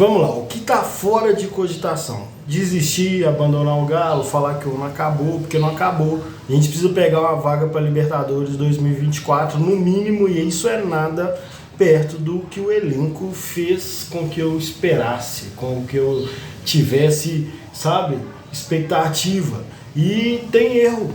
Vamos lá, o que está fora de cogitação? Desistir, abandonar o Galo, falar que não acabou, porque não acabou. A gente precisa pegar uma vaga para Libertadores 2024 no mínimo, e isso é nada perto do que o elenco fez com que eu esperasse, com que eu tivesse, sabe, expectativa. E tem erro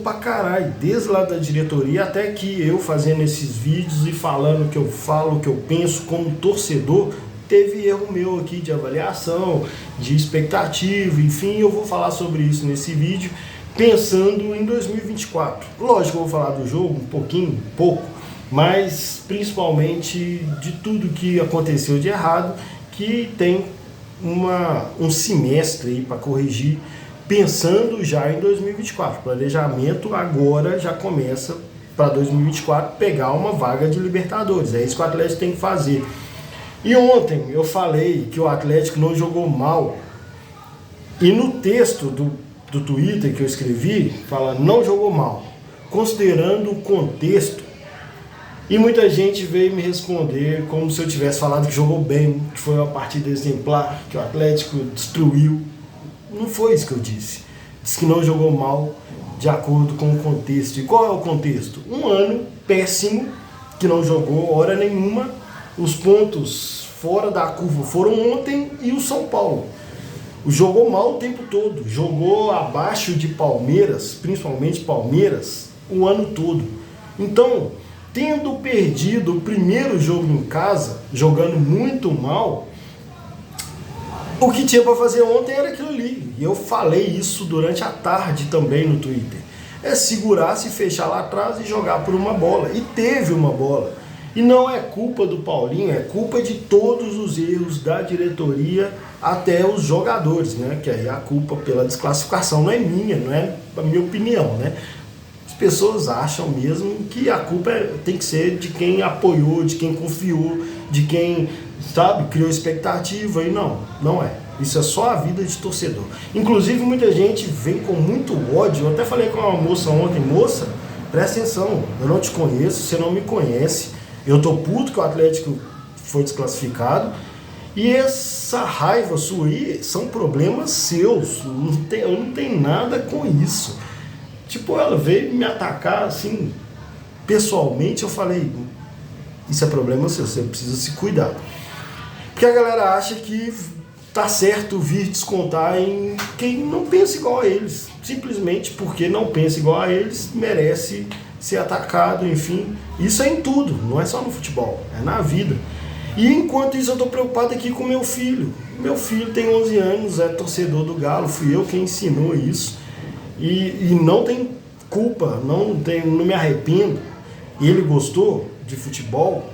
pra caralho, desde lá da diretoria até que eu fazendo esses vídeos e falando o que eu falo, o que eu penso como torcedor. Teve erro meu aqui de avaliação, de expectativa, enfim, eu vou falar sobre isso nesse vídeo, pensando em 2024. Lógico, eu vou falar do jogo um pouco, mas principalmente de tudo que aconteceu de errado, que tem um semestre aí para corrigir, pensando já em 2024. O planejamento agora já começa para 2024 pegar uma vaga de Libertadores. É isso que o Atlético tem que fazer. E ontem eu falei que o Atlético não jogou mal. E no texto do Twitter que eu escrevi, fala não jogou mal, considerando o contexto. E muita gente veio me responder como se eu tivesse falado que jogou bem, que foi uma partida exemplar, que o Atlético destruiu. Não foi isso que eu disse. Disse que não jogou mal de acordo com o contexto. E qual é o contexto? Um ano péssimo, que não jogou hora nenhuma. Os pontos fora da curva foram ontem e o São Paulo. Jogou mal o tempo todo. Jogou abaixo de Palmeiras, principalmente Palmeiras, o ano todo. Então, tendo perdido o primeiro jogo em casa, jogando muito mal, o que tinha para fazer ontem era aquilo ali. E eu falei isso durante a tarde também no Twitter. É segurar, se fechar lá atrás e jogar por uma bola. E teve uma bola. E não é culpa do Paulinho, é culpa de todos os erros da diretoria até os jogadores, né? Que aí a culpa pela desclassificação não é minha, não é a minha opinião, né? As pessoas acham mesmo que a culpa tem que ser de quem apoiou, de quem confiou, de quem, sabe, criou expectativa. E não é. Isso é só a vida de torcedor. Inclusive muita gente vem com muito ódio. Eu até falei com uma moça ontem: moça, presta atenção, eu não te conheço, você não me conhece. Eu tô puto que o Atlético foi desclassificado. E essa raiva sua aí são problemas seus. Eu não tenho nada com isso. Tipo, ela veio me atacar assim, pessoalmente. Eu falei: isso é problema seu, você precisa se cuidar. Porque a galera acha que tá certo vir descontar em quem não pensa igual a eles. Simplesmente porque não pensa igual a eles, merece ser atacado, enfim. Isso é em tudo, não é só no futebol, é na vida. E enquanto isso eu tô preocupado aqui com meu filho. Meu filho tem 11 anos, é torcedor do Galo, fui eu quem ensinou isso. E não tem culpa, não me arrependo. Ele gostou de futebol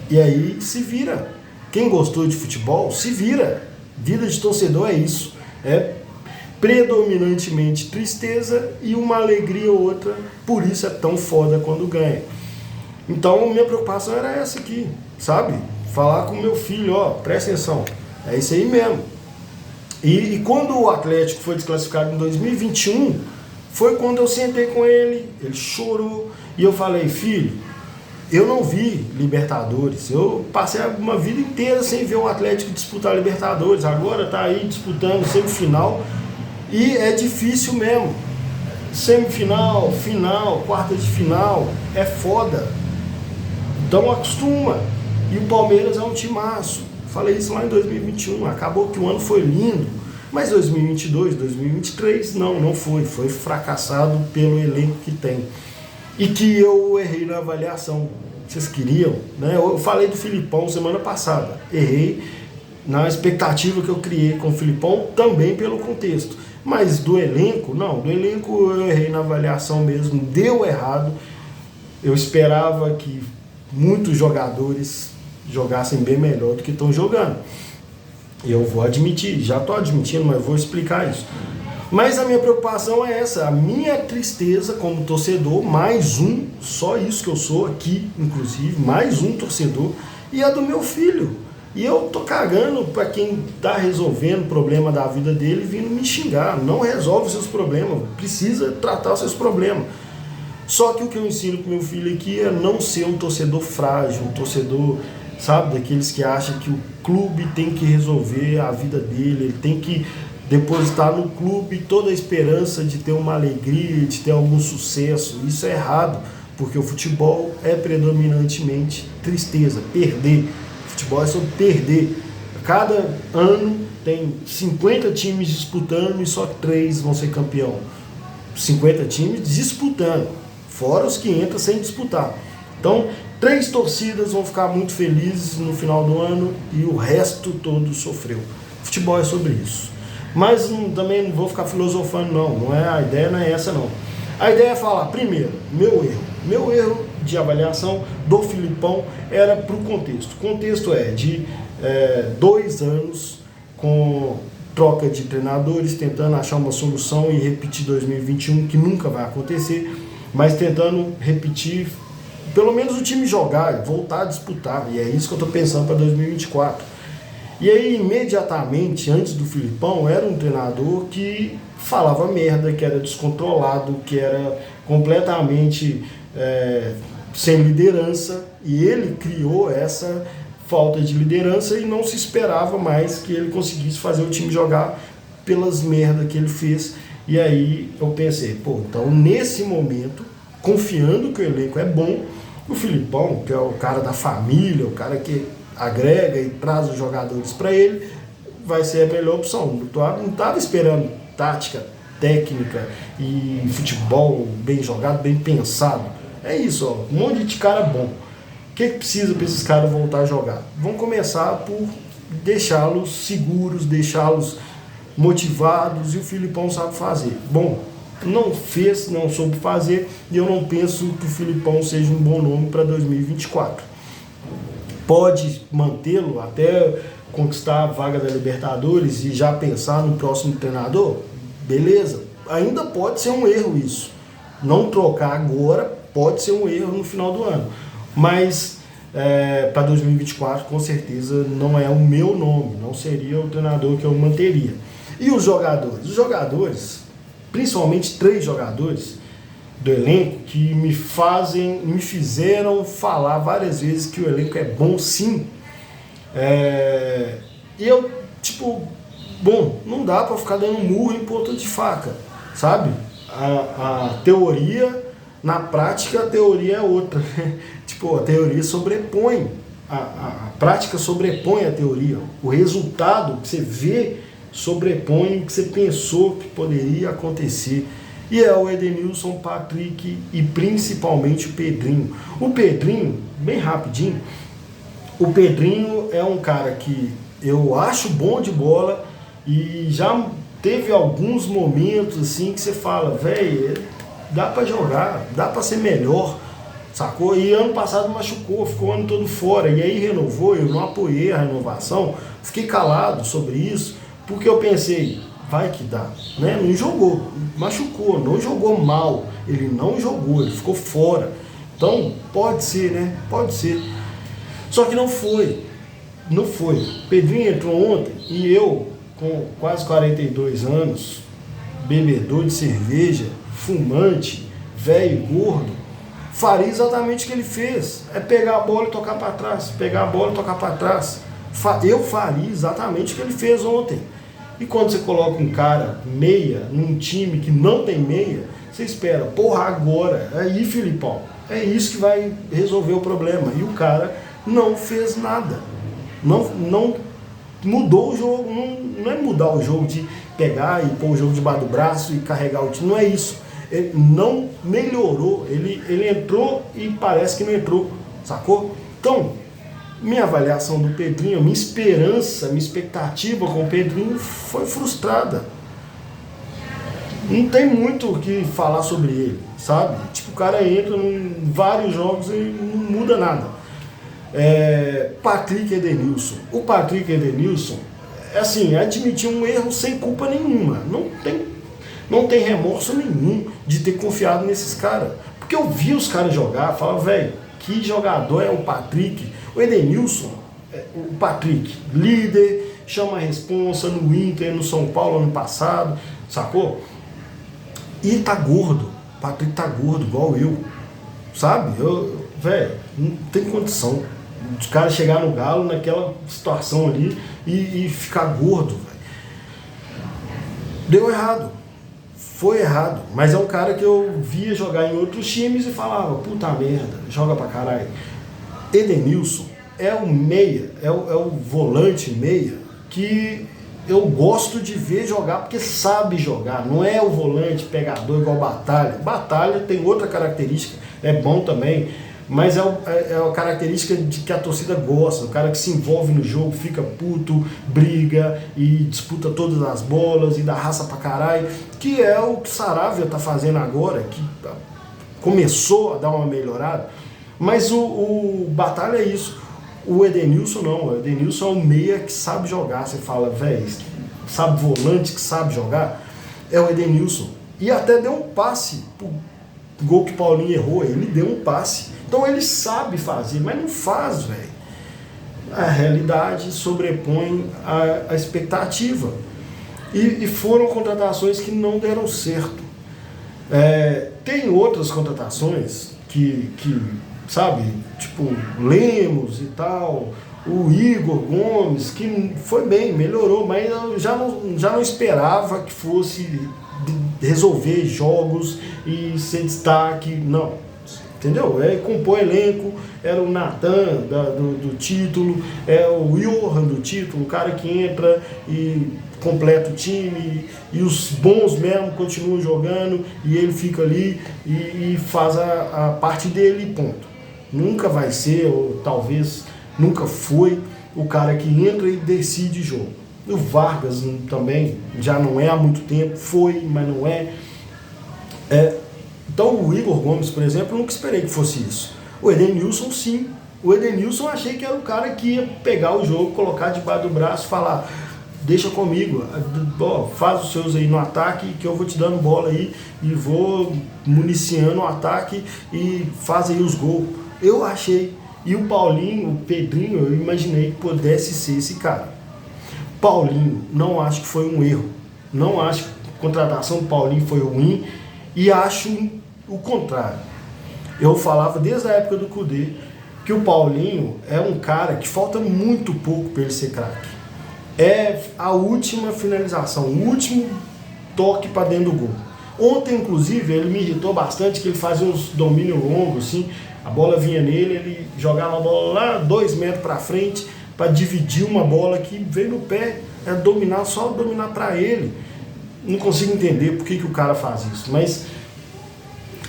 e aí se vira. Quem gostou de futebol, se vira. Vida de torcedor é isso. É predominantemente tristeza e uma alegria ou outra. Por isso é tão foda quando ganha. Então minha preocupação era essa aqui, sabe? Falar com meu filho: ó, presta atenção, é isso aí mesmo. E quando o Atlético foi desclassificado em 2021, foi quando eu sentei com ele chorou, e eu falei: filho, eu não vi Libertadores, eu passei uma vida inteira sem ver o Atlético disputar Libertadores, agora tá aí disputando semifinal, e é difícil mesmo. Semifinal, final, quarta de final, é foda. Então acostuma. E o Palmeiras é um timaço. Falei isso lá em 2021, acabou que o ano foi lindo, mas 2022, 2023, não foi. Foi fracassado pelo elenco que tem. E que eu errei na avaliação. Vocês queriam, né? Eu falei do Filipão semana passada. Errei na expectativa que eu criei com o Filipão, também pelo contexto. Mas do elenco, não. Do elenco eu errei na avaliação mesmo. Deu errado. Eu esperava que muitos jogadores jogassem bem melhor do que estão jogando. E eu vou admitir, já estou admitindo, mas vou explicar isso. Mas a minha preocupação é essa, a minha tristeza como torcedor, mais um, só isso que eu sou aqui, inclusive, mais um torcedor, e a do meu filho. E eu tô cagando para quem tá resolvendo o problema da vida dele vindo me xingar. Não resolve os seus problemas, precisa tratar os seus problemas. Só que o que eu ensino pro meu filho aqui é não ser um torcedor frágil, um torcedor sabe? Daqueles que acham que o clube tem que resolver a vida dele, ele tem que depositar no clube toda a esperança de ter uma alegria, de ter algum sucesso. Isso é errado, porque o futebol é predominantemente tristeza, perder. O futebol é sobre perder. Cada ano tem 50 times disputando e só 3 vão ser campeão. 50 times disputando, fora os que entram sem disputar. Então, 3 torcidas vão ficar muito felizes no final do ano e o resto todo sofreu. Futebol é sobre isso. Mas também não vou ficar filosofando, não é, a ideia não é essa, não. A ideia é falar, primeiro, meu erro de avaliação do Filipão era para o contexto. O contexto é de 2 anos com troca de treinadores, tentando achar uma solução e repetir 2021, que nunca vai acontecer, mas tentando repetir, pelo menos o time jogar, voltar a disputar, e é isso que eu estou pensando para 2024. E aí, imediatamente, antes do Filipão, era um treinador que falava merda, que era descontrolado, que era completamente sem liderança, e ele criou essa falta de liderança e não se esperava mais que ele conseguisse fazer o time jogar pelas merdas que ele fez. E aí eu pensei, então nesse momento, confiando que o elenco é bom, o Filipão, que é o cara da família, o cara que agrega e traz os jogadores para ele, vai ser a melhor opção. Não estava esperando tática, técnica e futebol bem jogado, bem pensado. É isso, um monte de cara bom. O que precisa para esses caras voltar a jogar? Vão começar por deixá-los seguros, deixá-los motivados, e o Filipão sabe fazer. Bom, não fez, não soube fazer, e eu não penso que o Filipão seja um bom nome para 2024. Pode mantê-lo até conquistar a vaga da Libertadores e já pensar no próximo treinador? Beleza, ainda pode ser um erro isso. Não trocar agora pode ser um erro no final do ano. Mas para 2024, com certeza, não é o meu nome, não seria o treinador que eu manteria. E os jogadores? Os jogadores, principalmente 3 jogadores do elenco, que me fizeram falar várias vezes que o elenco é bom sim. E eu, não dá para ficar dando murro em ponta de faca, sabe? A teoria, na prática, a teoria é outra. A teoria sobrepõe, a prática sobrepõe a teoria. O resultado que você vê sobrepõe o que você pensou que poderia acontecer. E é o Edenilson, o Patrick e principalmente o Pedrinho. O Pedrinho, bem rapidinho, o Pedrinho é um cara que eu acho bom de bola e já teve alguns momentos assim que você fala, velho, dá pra jogar, dá pra ser melhor, sacou? E ano passado machucou, ficou o ano todo fora, e aí renovou, eu não apoiei a renovação, fiquei calado sobre isso, porque eu pensei, vai que dá, né? Não jogou, machucou, não jogou mal, ele não jogou, ele ficou fora. Então, pode ser, né? Pode ser. Só que não foi. Não foi. Pedrinho entrou ontem e eu, com quase 42 anos, bebedor de cerveja, fumante, velho, gordo, faria exatamente o que ele fez. É pegar a bola e tocar para trás. Pegar a bola e tocar para trás. Eu faria exatamente o que ele fez ontem. E quando você coloca um cara meia num time que não tem meia, você espera, agora, aí Filipão, é isso que vai resolver o problema. E o cara não fez nada. Não mudou o jogo, não é mudar o jogo de pegar e pôr o jogo debaixo do braço e carregar o time, não é isso. Ele não melhorou, ele entrou e parece que não entrou, sacou? Então, minha avaliação do Pedrinho, minha esperança, minha expectativa com o Pedrinho foi frustrada. Não tem muito o que falar sobre ele, sabe? O cara entra em vários jogos e não muda nada. Patrick Edenilson. O Patrick Edenilson, admitiu um erro sem culpa nenhuma. Não tem remorso nenhum de ter confiado nesses caras. Porque eu vi os caras jogar, falava, velho, que jogador é o Patrick? O Edenilson, o Patrick, líder, chama a responsa no Inter, no São Paulo ano passado, sacou? E tá gordo. O Patrick tá gordo, igual eu. Sabe? Velho, não tem condição. Os caras chegar no Galo naquela situação ali e ficar gordo, velho. Deu errado. Foi errado. Mas é um cara que eu via jogar em outros times e falava, puta merda, joga pra caralho. Edenilson é o meia, é o volante meia que eu gosto de ver jogar porque sabe jogar. Não é o volante pegador igual Batalha. Batalha tem outra característica, é bom também, mas é uma característica de que a torcida gosta. O cara que se envolve no jogo, fica puto, briga e disputa todas as bolas e dá raça pra caralho, que é o que Saravia tá fazendo agora, que começou a dar uma melhorada. Mas o Batalha é isso. O Edenilson não, o Edenilson é um meia que sabe jogar. Você fala, velho, sabe volante que sabe jogar? É o Edenilson. E até deu um passe pro gol que o Paulinho errou, ele deu um passe. Então ele sabe fazer, mas não faz, velho. A realidade sobrepõe a expectativa. E foram contratações que não deram certo. Tem outras contratações que sabe, tipo Lemos e tal, o Igor Gomes, que foi bem, melhorou, mas eu já não esperava que fosse resolver jogos e ser destaque, não, entendeu? Compor elenco, era o Natan do título, é o Johan do título, o cara que entra e completa o time, e os bons mesmo continuam jogando, e ele fica ali e faz a parte dele e ponto. Nunca vai ser, ou talvez nunca foi, o cara que entra e decide jogo. O Vargas também já não é há muito tempo, foi, mas não é. Então o Igor Gomes, por exemplo, eu nunca esperei que fosse isso. O Edenilson, sim. O Edenilson eu achei que era o cara que ia pegar o jogo, colocar debaixo do braço e falar, deixa comigo, faz os seus aí no ataque que eu vou te dando bola aí e vou municiando o ataque e faz aí os gols. Eu achei. E o Paulinho, o Pedrinho, eu imaginei que pudesse ser esse cara. Paulinho, não acho que foi um erro. Não acho que a contratação do Paulinho foi ruim e acho o contrário. Eu falava desde a época do Cudê que o Paulinho é um cara que falta muito pouco para ele ser craque. É a última finalização, o último toque para dentro do gol. Ontem, inclusive, ele me irritou bastante, que ele fazia uns domínios longos, assim, a bola vinha nele, ele jogava a bola lá 2 metros para frente para dividir uma bola que veio no pé, só dominar para ele. Não consigo entender por que o cara faz isso, mas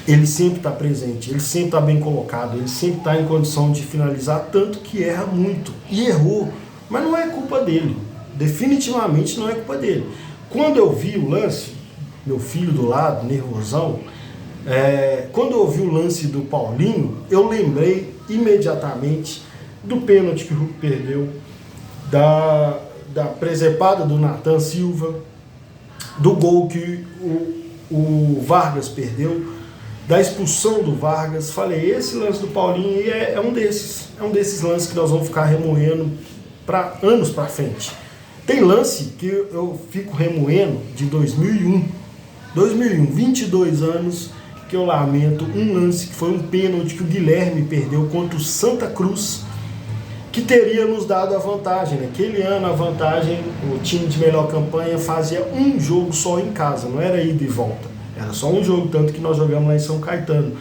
ele sempre está presente, ele sempre está bem colocado, ele sempre está em condição de finalizar, tanto que erra muito. E errou, mas não é culpa dele, definitivamente não é culpa dele. Quando eu vi o lance, meu filho do lado, nervosão, quando eu vi o lance do Paulinho, eu lembrei imediatamente do pênalti que o Hulk perdeu, da presepada do Natan Silva, do gol que o Vargas perdeu, da expulsão do Vargas. Falei, esse lance do Paulinho é um desses lances que nós vamos ficar remoendo para anos para frente. Tem lance que eu fico remoendo de 2001, 22 anos, que eu lamento, um lance que foi um pênalti que o Guilherme perdeu contra o Santa Cruz, que teria nos dado a vantagem. Naquele ano a vantagem, o time de melhor campanha fazia um jogo só em casa, não era ida e volta, era só um jogo, tanto que nós jogamos lá em São Caetano.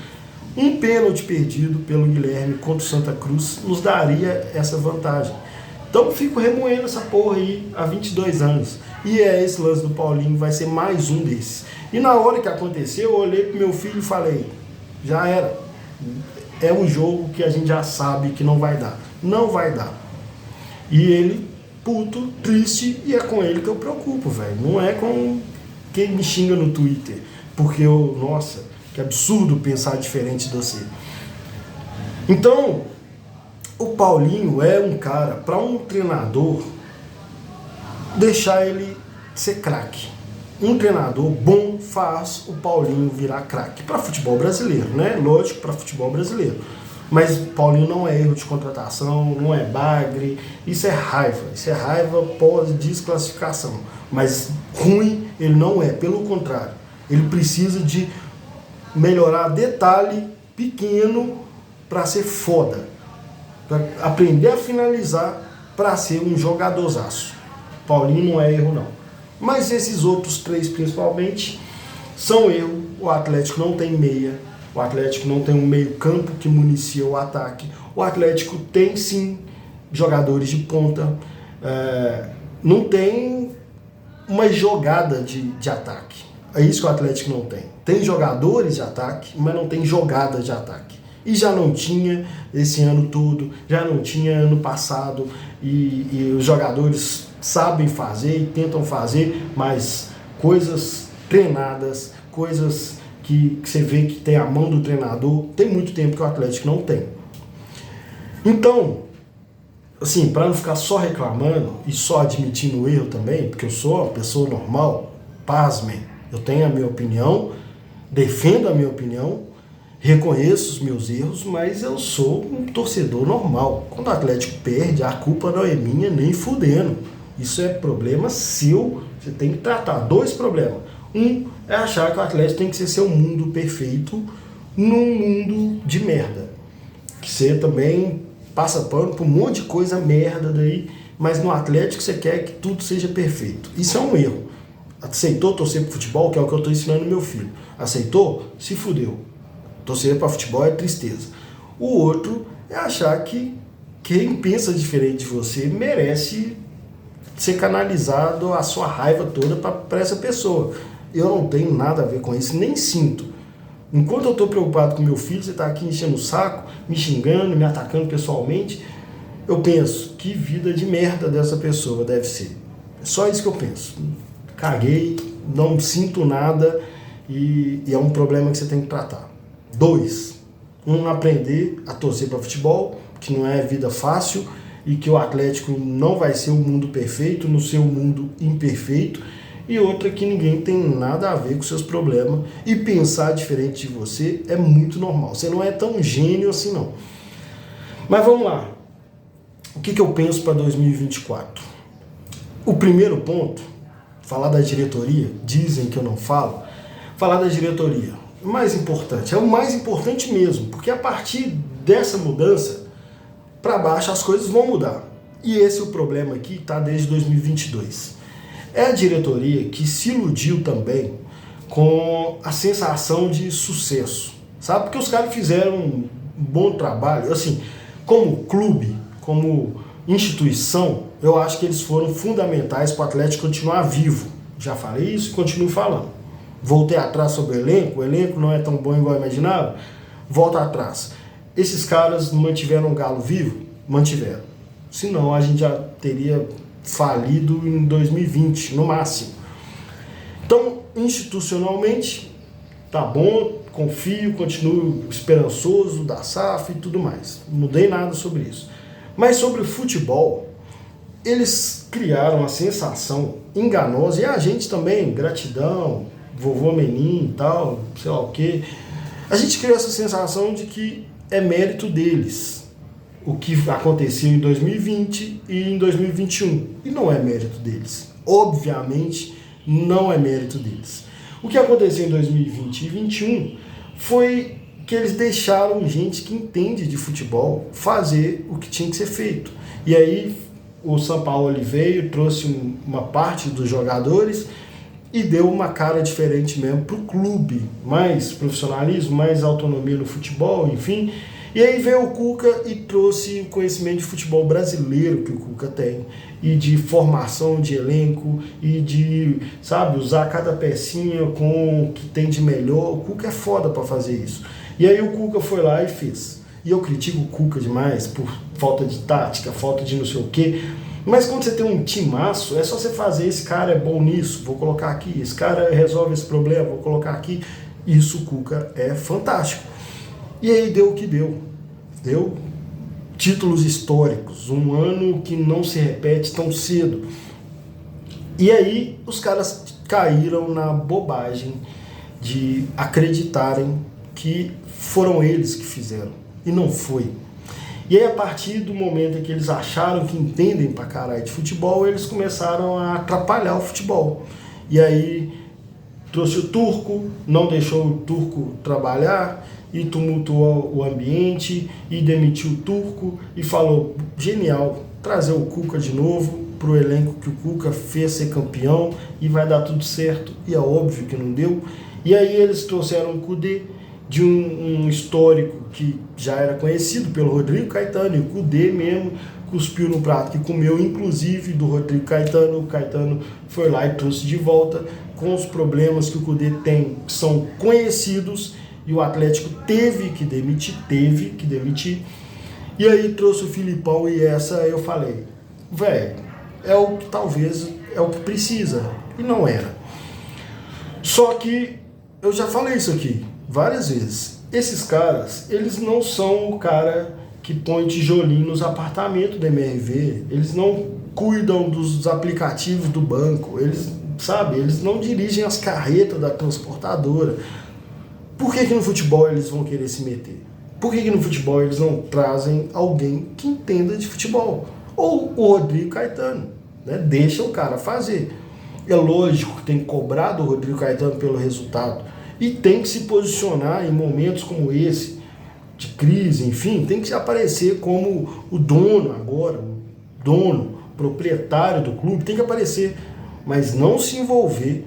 Um pênalti perdido pelo Guilherme contra o Santa Cruz nos daria essa vantagem. Então fico remoendo essa porra aí há 22 anos. E esse lance do Paulinho vai ser mais um desses. E na hora que aconteceu, eu olhei pro meu filho e falei, já era. É um jogo que a gente já sabe que não vai dar. Não vai dar. E ele, puto, triste, e é com ele que eu preocupo, velho. Não é com quem me xinga no Twitter. Porque nossa, que absurdo pensar diferente de você. Então, o Paulinho é um cara, para um treinador, deixar ele ser craque. Um treinador bom faz o Paulinho virar craque. Para futebol brasileiro, né? Lógico, para futebol brasileiro. Mas Paulinho não é erro de contratação, não é bagre. Isso é raiva. Isso é raiva pós-desclassificação. Mas ruim ele não é, pelo contrário. Ele precisa de melhorar detalhe pequeno para ser foda. para aprender a finalizar para ser um jogadorzaço. Paulinho não é erro não. Mas esses outros três principalmente são erro. O Atlético não tem meia, o Atlético não tem um meio campo que municia o ataque, o Atlético tem sim jogadores de ponta, não tem uma jogada de ataque. É isso que o Atlético não tem. Tem jogadores de ataque, mas não tem jogada de ataque. E já não tinha esse ano todo, já não tinha ano passado, e os jogadores sabem fazer e tentam fazer, mas coisas treinadas, coisas que você vê que tem a mão do treinador, tem muito tempo que o Atlético não tem. Então, assim, para não ficar só reclamando e só admitindo o erro também, porque eu sou uma pessoa normal, pasmem, eu tenho a minha opinião, defendo a minha opinião, reconheço os meus erros, mas eu sou um torcedor normal. Quando o Atlético perde, a culpa não é minha nem fudendo. Isso é problema seu, você tem que tratar. Dois problemas. Um é achar que o Atlético tem que ser seu mundo perfeito num mundo de merda. Que você também passa pano por um monte de coisa merda daí, mas no Atlético você quer que tudo seja perfeito. Isso é um erro. Aceitou torcer pro futebol, que é o que eu estou ensinando meu filho. Aceitou? Se fudeu. Torcer para futebol é tristeza. O outro é achar que quem pensa diferente de você merece ser canalizado a sua raiva toda para essa pessoa. Eu não tenho nada a ver com isso, nem sinto. Enquanto eu estou preocupado com meu filho, você está aqui enchendo o saco, me xingando, me atacando pessoalmente, eu penso, que vida de merda dessa pessoa deve ser. É só isso que eu penso. Caguei, não sinto nada e é um problema que você tem que tratar. 2. Aprender a torcer para futebol, que não é vida fácil e que o Atlético não vai ser um mundo perfeito, no seu mundo imperfeito. E outra, que ninguém tem nada a ver com seus problemas e pensar diferente de você é muito normal. Você não é tão gênio assim não. Mas vamos lá. O que eu penso para 2024? O primeiro ponto, falar da diretoria, dizem que eu não falo, falar da diretoria. O mais importante, é o mais importante mesmo, porque a partir dessa mudança, para baixo as coisas vão mudar. E esse é o problema aqui, tá desde 2022. É a diretoria que se iludiu também com a sensação de sucesso, sabe? Porque os caras fizeram um bom trabalho, assim, como clube, como instituição, eu acho que eles foram fundamentais para o Atlético continuar vivo. Já falei isso e continuo falando. Voltei atrás sobre o elenco não é tão bom igual eu imaginava, volta atrás. Esses caras mantiveram o Galo vivo? Mantiveram. Senão a gente já teria falido em 2020, no máximo. Então, institucionalmente, tá bom, confio, continuo esperançoso da SAF e tudo mais. Não mudei nada sobre isso. Mas sobre o futebol, eles criaram a sensação enganosa, e a gente também, gratidão, vovô Menin e tal, sei lá o quê. A gente criou essa sensação de que é mérito deles o que aconteceu em 2020 e em 2021. E não é mérito deles. Obviamente, não é mérito deles. O que aconteceu em 2020 e 2021 foi que eles deixaram gente que entende de futebol fazer o que tinha que ser feito. E aí o Sampaoli veio, trouxe uma parte dos jogadores e deu uma cara diferente mesmo para o clube. Mais profissionalismo, mais autonomia no futebol, enfim. E aí veio o Cuca e trouxe o conhecimento de futebol brasileiro que o Cuca tem, e de formação de elenco, e de, sabe, usar cada pecinha com o que tem de melhor. O Cuca é foda para fazer isso. E aí o Cuca foi lá e fez. E eu critico o Cuca demais por falta de tática, falta de não sei o quê. Mas quando você tem um timaço, é só você fazer, esse cara é bom nisso, vou colocar aqui, esse cara resolve esse problema, vou colocar aqui. Isso, o Cuca é fantástico. E aí deu o que deu. Deu títulos históricos, um ano que não se repete tão cedo. E aí os caras caíram na bobagem de acreditarem que foram eles que fizeram. E não foi. E aí, a partir do momento em que eles acharam que entendem pra caralho de futebol, eles começaram a atrapalhar o futebol. E aí trouxe o Turco, não deixou o Turco trabalhar, e tumultuou o ambiente e demitiu o Turco e falou, genial, trazer o Cuca de novo para o elenco que o Cuca fez ser campeão e vai dar tudo certo, e é óbvio que não deu. E aí eles trouxeram o Kudê de um histórico que já era conhecido pelo Rodrigo Caetano, e o Kudê mesmo cuspiu no prato que comeu, inclusive do Rodrigo Caetano. O Caetano foi lá e trouxe de volta, com os problemas que o Kudê tem, que são conhecidos, e o Atlético teve que demitir, e aí trouxe o Filipão, e essa eu falei, velho, talvez é o que precisa, e não era. Só que eu já falei isso aqui várias vezes, esses caras, eles não são o cara que põe tijolinho nos apartamentos da MRV, eles não cuidam dos aplicativos do banco, eles não dirigem as carretas da transportadora. Por que no futebol eles vão querer se meter? Por que no futebol eles não trazem alguém que entenda de futebol? Ou o Rodrigo Caetano, né? Deixa o cara fazer. É lógico que tem que cobrar do Rodrigo Caetano pelo resultado, e tem que se posicionar em momentos como esse, de crise, enfim, tem que aparecer como o dono agora, proprietário do clube, tem que aparecer, mas não se envolver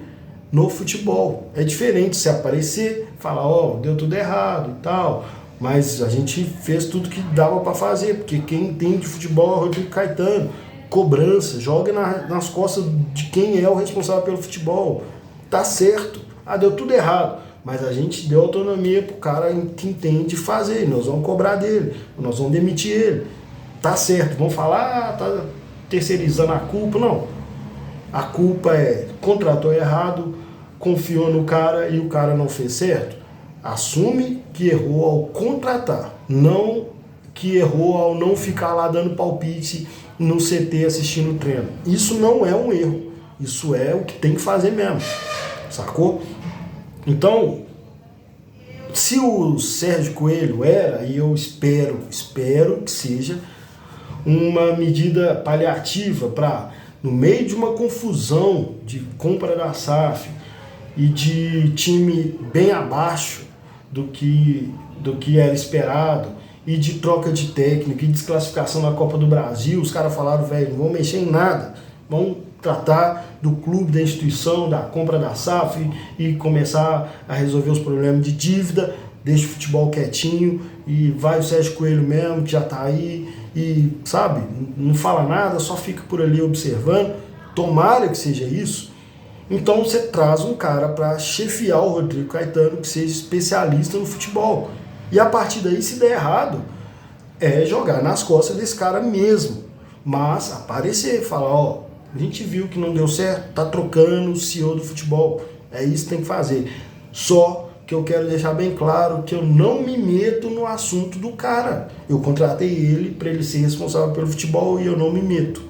no futebol. É diferente se aparecer, falar, deu tudo errado e tal, mas a gente fez tudo que dava para fazer, porque quem entende de futebol é o Rodrigo Caetano. Cobrança, joga nas costas de quem é o responsável pelo futebol. Tá certo, deu tudo errado, mas a gente deu autonomia pro cara que entende fazer, nós vamos cobrar dele, nós vamos demitir ele. Tá certo, vamos falar, tá terceirizando a culpa, não. A culpa é, contratou errado, confiou no cara e o cara não fez certo. Assume que errou ao contratar, não que errou ao não ficar lá dando palpite no CT assistindo o treino. Isso não é um erro, isso é o que tem que fazer mesmo, sacou? Então, se o Sérgio Coelho era, e eu espero que seja uma medida paliativa para, no meio de uma confusão de compra da SAF e de time bem abaixo do que era esperado, e de troca de técnico e desclassificação na Copa do Brasil, os caras falaram, velho, não vão mexer em nada, vão tratar do clube, da instituição, da compra da SAF e começar a resolver os problemas de dívida, deixa o futebol quietinho e vai o Sérgio Coelho mesmo, que já tá aí, e não fala nada, só fica por ali observando. Tomara que seja isso. Então você traz um cara para chefiar o Rodrigo Caetano, que seja especialista no futebol. E a partir daí, se der errado, é jogar nas costas desse cara mesmo. Mas aparecer, falar, a gente viu que não deu certo, tá trocando o CEO do futebol. É isso que tem que fazer. Só que eu quero deixar bem claro que eu não me meto no assunto do cara. Eu contratei ele para ele ser responsável pelo futebol e eu não me meto.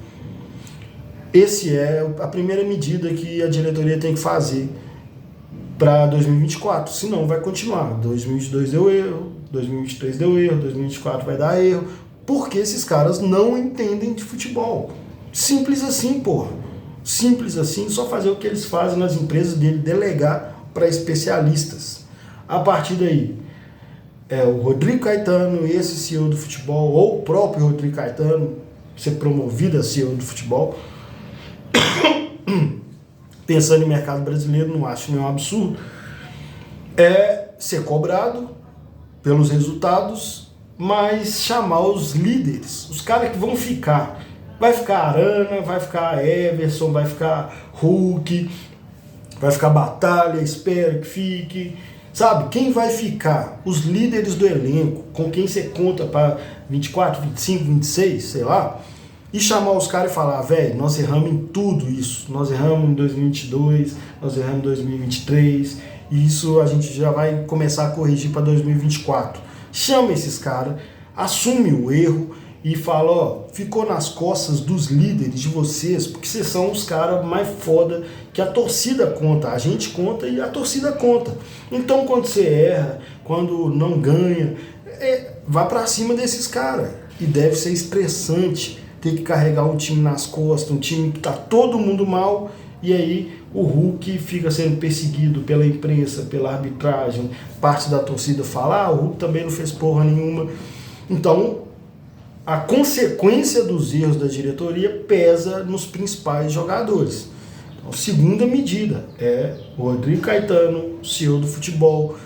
Essa é a primeira medida que a diretoria tem que fazer para 2024, senão vai continuar. 2022 deu erro, 2023 deu erro, 2024 vai dar erro, porque esses caras não entendem de futebol. Simples assim, porra. Simples assim, só fazer o que eles fazem nas empresas dele, delegar para especialistas. A partir daí, o Rodrigo Caetano, esse CEO do futebol, ou o próprio Rodrigo Caetano, ser promovido a CEO do futebol, pensando em mercado brasileiro, não acho nenhum absurdo, é ser cobrado pelos resultados, mas chamar os líderes, os caras que vão ficar. Vai ficar Arana, vai ficar Everson, vai ficar Hulk, vai ficar Batalha, espero que fique. Sabe, quem vai ficar? Os líderes do elenco, com quem você conta para 24, 25, 26, sei lá, e chamar os caras e falar, velho, nós erramos em tudo isso. Nós erramos em 2022, nós erramos em 2023, e isso a gente já vai começar a corrigir para 2024. Chama esses caras, assume o erro e fala, ficou nas costas dos líderes de vocês, porque vocês são os caras mais foda que a torcida conta. A gente conta e a torcida conta. Então quando você erra, quando não ganha, vá para cima desses caras. E deve ser estressante ter que carregar um time nas costas, um time que tá todo mundo mal, e aí o Hulk fica sendo perseguido pela imprensa, pela arbitragem, parte da torcida fala, o Hulk também não fez porra nenhuma. Então, a consequência dos erros da diretoria pesa nos principais jogadores. Então, segunda medida é o Rodrigo Caetano, CEO do futebol,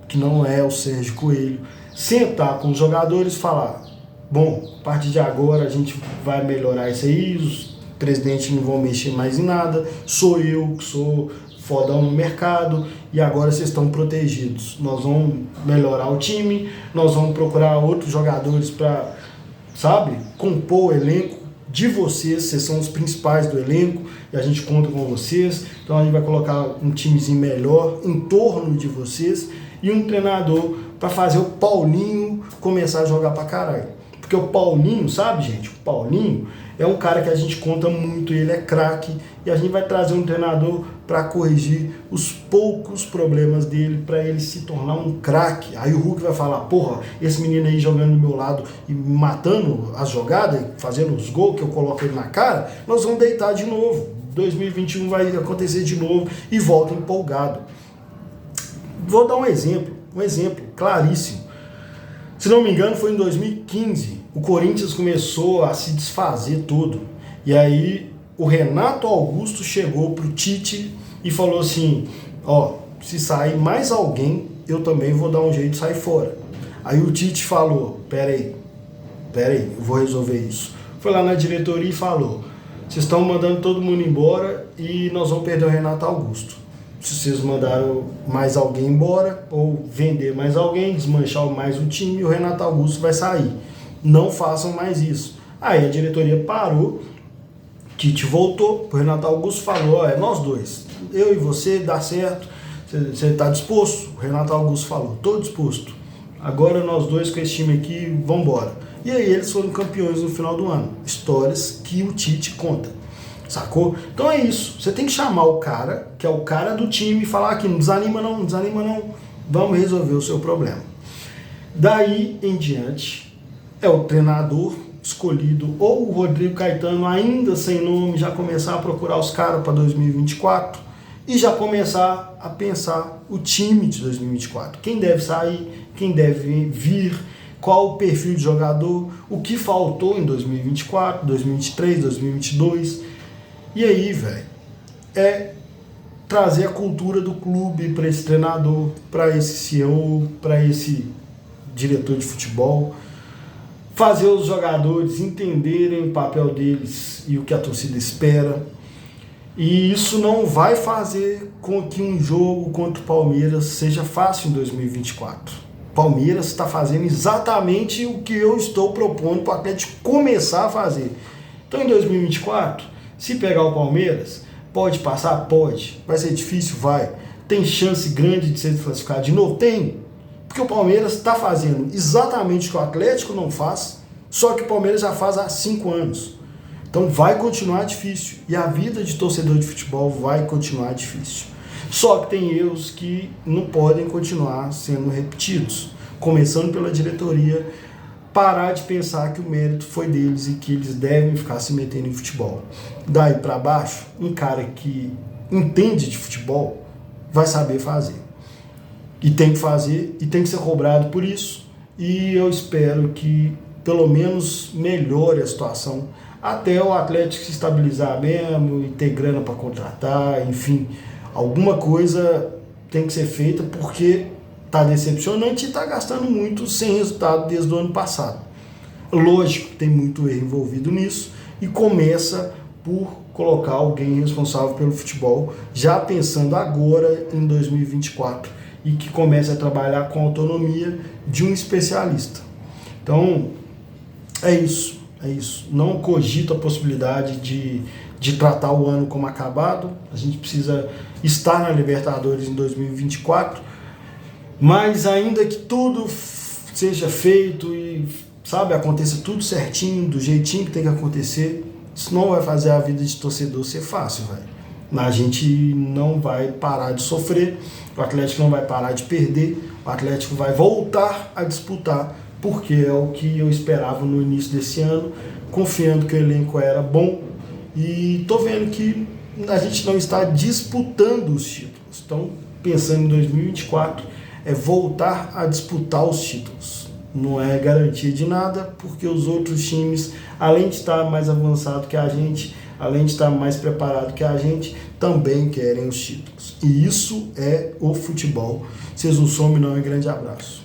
que não é o Sérgio Coelho, sentar com os jogadores e falar, bom, a partir de agora a gente vai melhorar isso aí, os presidentes não vão mexer mais em nada, sou eu que sou fodão no mercado e agora vocês estão protegidos. Nós vamos melhorar o time, nós vamos procurar outros jogadores para, sabe, compor o elenco de vocês são os principais do elenco e a gente conta com vocês, então a gente vai colocar um timezinho melhor em torno de vocês e um treinador para fazer o Paulinho começar a jogar pra caralho. Porque o Paulinho, sabe, gente? O Paulinho é um cara que a gente conta muito, ele é craque e a gente vai trazer um treinador para corrigir os poucos problemas dele, para ele se tornar um craque. Aí o Hulk vai falar, porra, esse menino aí jogando do meu lado e matando as jogadas, fazendo os gols que eu coloco ele na cara, nós vamos deitar de novo. 2021 vai acontecer de novo e volta empolgado. Vou dar um exemplo claríssimo. Se não me engano, foi em 2015, o Corinthians começou a se desfazer todo. E aí o Renato Augusto chegou pro Tite e falou assim, ó, se sair mais alguém, eu também vou dar um jeito de sair fora. Aí o Tite falou, peraí, eu vou resolver isso. Foi lá na diretoria e falou, vocês estão mandando todo mundo embora e nós vamos perder o Renato Augusto. Se vocês mandaram mais alguém embora, ou vender mais alguém, desmanchar mais o time, o Renato Augusto vai sair. Não façam mais isso. Aí a diretoria parou, Tite voltou, o Renato Augusto falou, ó, é nós dois, eu e você, dá certo, você está disposto? O Renato Augusto falou, estou disposto. Agora nós dois com esse time aqui, vamos embora. E aí eles foram campeões no final do ano. Histórias que o Tite conta. Sacou? Então é isso. Você tem que chamar o cara, que é o cara do time, e falar aqui, não desanima não, vamos resolver o seu problema. Daí em diante, é o treinador escolhido, ou o Rodrigo Caetano, ainda sem nome, já começar a procurar os caras para 2024 e já começar a pensar o time de 2024. Quem deve sair, quem deve vir, qual o perfil de jogador, o que faltou em 2024, 2023, 2022... E aí, velho, é trazer a cultura do clube para esse treinador, para esse CEO, para esse diretor de futebol, fazer os jogadores entenderem o papel deles e o que a torcida espera. E isso não vai fazer com que um jogo contra o Palmeiras seja fácil em 2024. Palmeiras está fazendo exatamente o que eu estou propondo para o Atlético começar a fazer. Então, em 2024... se pegar o Palmeiras, pode passar? Pode. Vai ser difícil? Vai. Tem chance grande de ser classificado de novo? Tem. Porque o Palmeiras está fazendo exatamente o que o Atlético não faz, só que o Palmeiras já faz há 5 anos. Então vai continuar difícil. E a vida de torcedor de futebol vai continuar difícil. Só que tem erros que não podem continuar sendo repetidos. Começando pela diretoria, parar de pensar que o mérito foi deles e que eles devem ficar se metendo em futebol. Daí para baixo, um cara que entende de futebol vai saber fazer. E tem que fazer, e tem que ser cobrado por isso. E eu espero que pelo menos melhore a situação até o Atlético se estabilizar mesmo e ter grana para contratar, enfim. Alguma coisa tem que ser feita porque está decepcionante e está gastando muito sem resultado desde o ano passado. Lógico que tem muito erro envolvido nisso e começa por colocar alguém responsável pelo futebol, já pensando agora em 2024 e que comece a trabalhar com a autonomia de um especialista. Então, é isso. Não cogito a possibilidade de tratar o ano como acabado. A gente precisa estar na Libertadores em 2024, mas ainda que tudo seja feito e, sabe, aconteça tudo certinho, do jeitinho que tem que acontecer, isso não vai fazer a vida de torcedor ser fácil, velho. A gente não vai parar de sofrer, o Atlético não vai parar de perder, o Atlético vai voltar a disputar, porque é o que eu esperava no início desse ano, confiando que o elenco era bom e tô vendo que a gente não está disputando os títulos. Então, pensando em 2024, é voltar a disputar os títulos. Não é garantia de nada, porque os outros times, além de estar mais avançado que a gente, além de estar mais preparado que a gente, também querem os títulos. E isso é o futebol. Vocês não somem não, e grande abraço.